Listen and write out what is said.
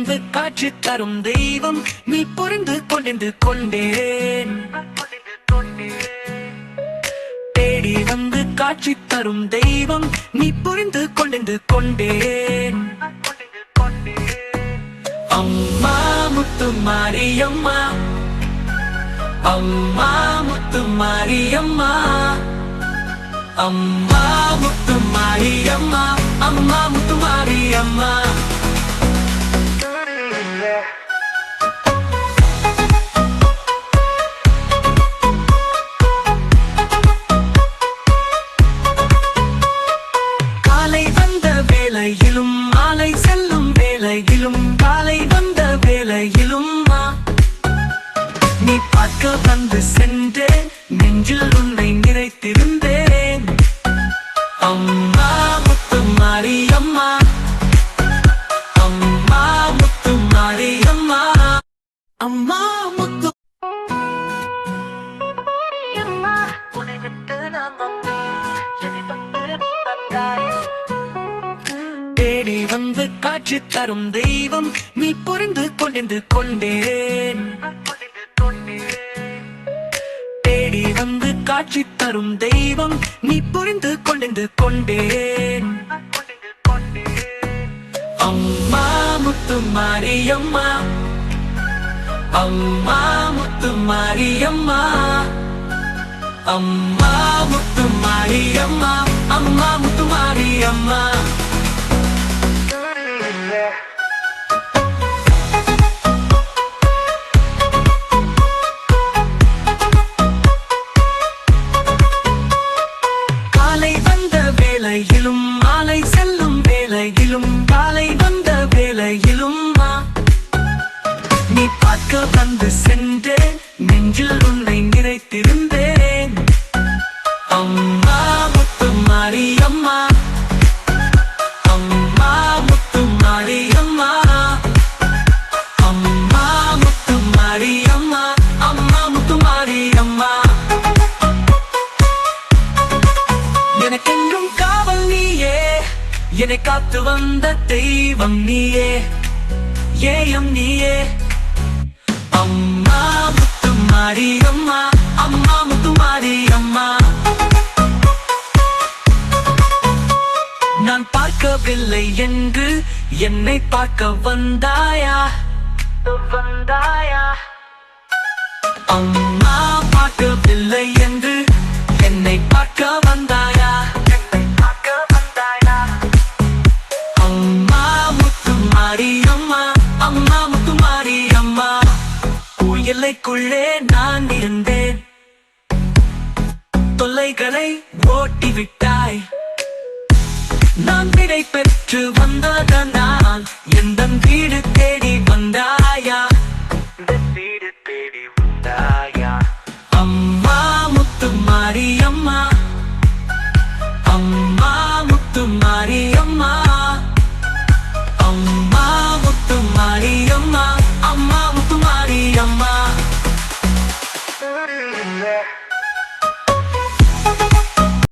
வந்து காட்சி தரும் தெய்வம் நீ புரிந்து கொண்டு கொண்டேன். தேடி வந்து காட்சி தரும் தெய்வம் நீ புரிந்து கொண்டு கொண்டேன். அம்மா முத்து மாரியம்மா, அம்மா முத்து மாரியம்மா, அம்மா முத்து மாரியம்மா, அம்மா முத்து மாரியம்மா. காலை வந்த வேளையிலும் மாலை செல்லும் வேளையிலும் காலை வந்த வேளையிலும் நீ பார்க்க வந்து சென்றேன், நெஞ்சில் உன்னை நிறைத்திருந்தேன். அம்மா முத்து மாரியம்மா, அம்மா முத்து மாரியம்மா, அம்மா முத்து மாரியம்மா. உன்னை விட்டு நான் தேடி வந்து காட்சி தரும் தெய்வம் நீ புரிந்து கொண்டு கொண்டேன். தேடி வந்து காட்சி தரும் தெய்வம் நீ புரிந்து கொண்டு கொண்டேன். அம்மா முத்து மாரியம்மா, அம்மா முத்து மாரியம்மா, அம்மா முத்து மாரியம்மா, அம்மா முத்து மாரியம்மா. காலை வந்த வேளையிலும் மாலை செல்லும் வேளையிலும் காலை வந்த வேளையிலும் நீ பார்க்க வந்து சென்றேன், நெஞ்சில் உன்னை நிறைத்திருந்தேன். அம்மா முத்து மாரியம்மா, அம்மா முத்து மாரியம்மா, அம்மா முத்து மாரியம்மா, அம்மா முத்து மாரியம்மா. எனக்கென்றும் காவல் நீயே, என்னை காத்து வந்த தெய்வம் நீயே, ஏயம் நீயே. அம்மா முத்து மாரியம்மா, அம்மா முத்து மாரியம்மா. நான் பார்க்கவில்லை என்று என்னை பார்க்க வந்தாயா, வந்தாயா. அம்மா பார்க்கவில்லை என்று என்னை பார்க்க வந்தாயா, என்னை பார்க்க வந்தாயா. அம்மா முத்து மாரியம்மா, அம்மா முத்து மாரியம்மா. எல்லைக்குள்ளே நான் இருந்தேன், தொல்லைகளை ஓட்டிவிட்டாய். நான் விடை பெற்று வந்ததனால் எந்த வீடு தேடி